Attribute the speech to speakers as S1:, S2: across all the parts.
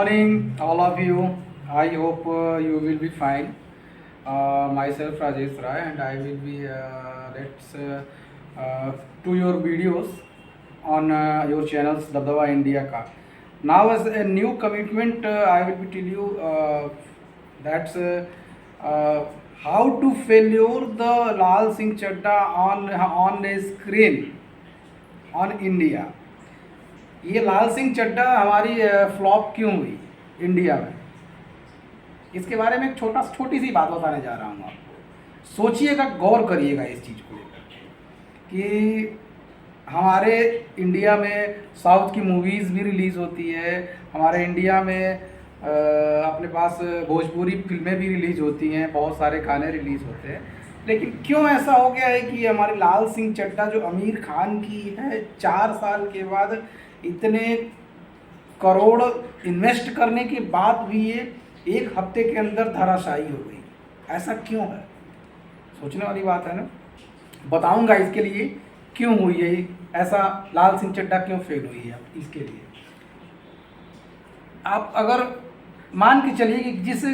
S1: morning, all of you. I hope you will be fine. Myself Rajesh Rai, and I will be let's to your videos on your channels Dabdaba India ka. Now, as a new commitment, I will be tell you that's how to failure the Lal Singh Chaddha on a screen on India. ये लाल सिंह चड्ढा हमारी flop क्यों हुई India में, इसके बारे में एक छोटी सी बात बताने जा रहा हूँ आपको। सोचिएगा, गौर करिएगा इस चीज़ को लेकर कि हमारे इंडिया में साउथ की मूवीज़ भी रिलीज़ होती है, हमारे इंडिया में अपने पास भोजपुरी फिल्में भी रिलीज़ होती हैं, बहुत सारे गाने रिलीज़ होते हैं, लेकिन क्यों ऐसा हो गया है कि हमारे लाल सिंह चड्ढा जो आमिर खान की है 4 साल के बाद इतने करोड़ इन्वेस्ट करने के बाद भी ये 1 हफ्ते के अंदर धराशायी हो गई। ऐसा क्यों है? सोचने वाली बात है ना। बताऊंगा इसके लिए क्यों हुई है ऐसा, लाल सिंह चड्ढा क्यों फेल हुई है। इसके लिए आप अगर मान के चलिए कि जिस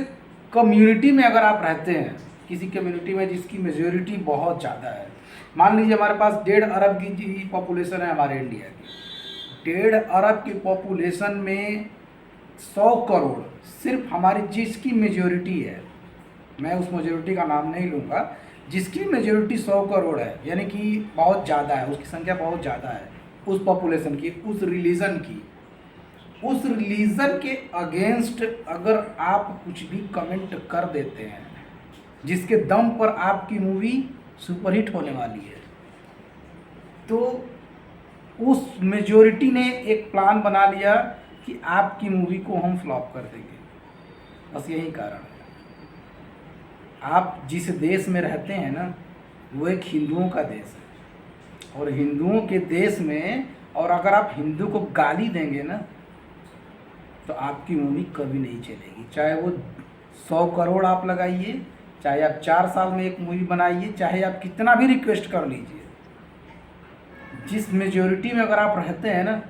S1: कम्युनिटी में अगर आप रहते हैं, किसी कम्युनिटी में जिसकी मेजोरिटी बहुत ज़्यादा है, मान लीजिए हमारे पास 1.5 अरब की पॉपुलेशन है हमारे इंडिया की। 1.5 अरब की पॉपुलेशन में 100 करोड़ सिर्फ हमारी जिसकी मेजोरिटी है, मैं उस मेजोरिटी का नाम नहीं लूँगा, जिसकी मेजोरिटी 100 करोड़ है, यानी कि बहुत ज़्यादा है, उसकी संख्या बहुत ज़्यादा है उस पॉपुलेशन की, उस रिलीजन की। उस रिलीजन के अगेंस्ट अगर आप कुछ भी कमेंट कर देते हैं जिसके दम पर आपकी मूवी सुपरहिट होने वाली है, तो उस मेजोरिटी ने एक प्लान बना लिया कि आपकी मूवी को हम फ्लॉप कर देंगे। बस यही कारण है। आप जिस देश में रहते हैं ना, वो एक हिंदुओं का देश है, और हिंदुओं के देश में और अगर आप हिंदू को गाली देंगे ना, तो आपकी मूवी कभी नहीं चलेगी। चाहे वो 100 करोड़ आप लगाइए, चाहे आप 4 साल में एक मूवी बनाइए, चाहे आप कितना भी रिक्वेस्ट कर लीजिए, जिस मेजोरिटी में अगर आप रहते हैं ना,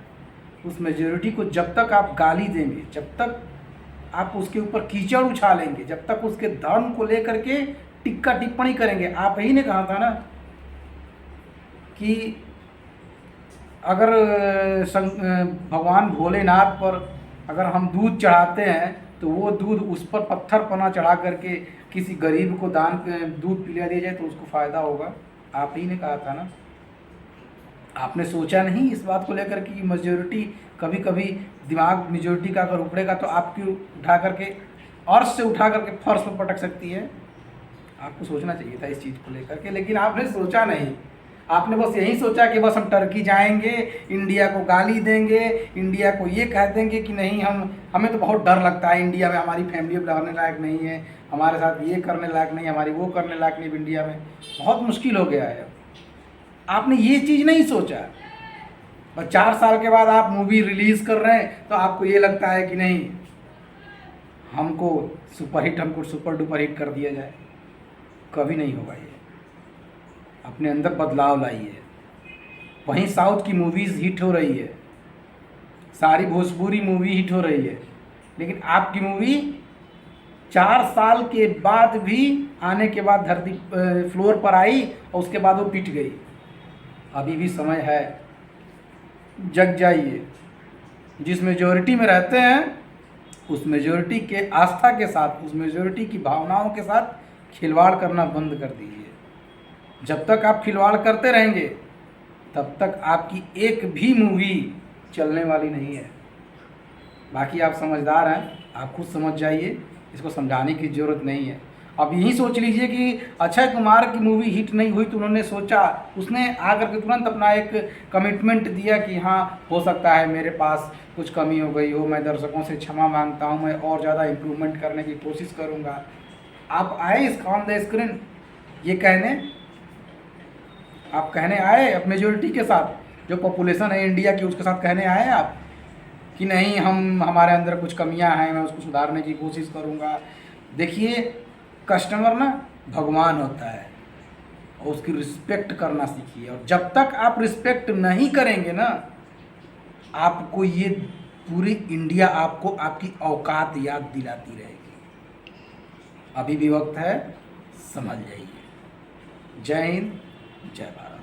S1: उस मेजोरिटी को जब तक आप गाली देंगे, जब तक आप उसके ऊपर कीचड़ उछालेंगे, जब तक उसके धर्म को लेकर के टिक्का टिप्पणी करेंगे। आप ही ने कहा था ना कि अगर भगवान भोलेनाथ पर अगर हम दूध चढ़ाते हैं तो वो दूध उस पर पत्थर पना चढ़ा करके किसी गरीब को दान दूध पिला दिया जाए तो उसको फ़ायदा होगा। आप ही ने कहा था ना। आपने सोचा नहीं इस बात को लेकर कि मेजोरिटी कभी कभी दिमाग मेजोरिटी का अगर उखड़ेगा तो आपकी उठा करके अर्श से उठा करके फर्श पर पटक सकती है। आपको सोचना चाहिए था इस चीज़ को लेकर के, लेकिन आपने सोचा नहीं। आपने बस यही सोचा कि बस हम टर्की जाएंगे, इंडिया को गाली देंगे, इंडिया को ये कह देंगे कि नहीं हमें तो बहुत डर लगता है, इंडिया में हमारी फैमिली रहने लायक नहीं है, हमारे साथ ये करने लायक नहीं, हमारी वो करने लायक नहीं, इंडिया में बहुत मुश्किल हो गया है। आपने ये चीज़ नहीं सोचा। बस 4 साल के बाद आप मूवी रिलीज़ कर रहे हैं तो आपको ये लगता है कि नहीं हमको सुपर डुपर हिट कर दिया जाए। कभी नहीं होगा ये। अपने अंदर बदलाव लाइए। वहीं साउथ की मूवीज़ हिट हो रही है, सारी भोजपुरी मूवी हिट हो रही है, लेकिन आपकी मूवी 4 साल के बाद भी आने के बाद धरती फ्लोर पर आई और उसके बाद वो पिट गई। अभी भी समय है, जग जाइए। जिस मेजोरिटी में रहते हैं उस मेजोरिटी के आस्था के साथ, उस मेजोरिटी की भावनाओं के साथ खिलवाड़ करना बंद कर दीजिए। जब तक आप खिलवाड़ करते रहेंगे तब तक आपकी एक भी मूवी चलने वाली नहीं है। बाकी आप समझदार हैं, आप खुद समझ जाइए, इसको समझाने की ज़रूरत नहीं है। अब यही सोच लीजिए कि अक्षय कुमार की मूवी हिट नहीं हुई तो उन्होंने सोचा, उसने आकर के तुरंत अपना एक कमिटमेंट दिया कि हाँ हो सकता है मेरे पास कुछ कमी हो गई हो, मैं दर्शकों से क्षमा मांगता हूँ, मैं और ज़्यादा इम्प्रूवमेंट करने की कोशिश करूँगा। आप आए इस ऑन द स्क्रीन ये कहने, आप कहने आए अब मेजोरिटी के साथ, जो पॉपुलेशन है इंडिया की उसके साथ कहने आए आप कि नहीं हमारे अंदर कुछ कमियां हैं, मैं उसको सुधारने की कोशिश करूंगा। देखिए, कस्टमर ना भगवान होता है और उसकी रिस्पेक्ट करना सीखिए। और जब तक आप रिस्पेक्ट नहीं करेंगे ना, आपको ये पूरी इंडिया आपको आपकी औकात याद दिलाती रहेगी। अभी भी वक्त है, समझ जाइए। जय हिंद, जय भारत।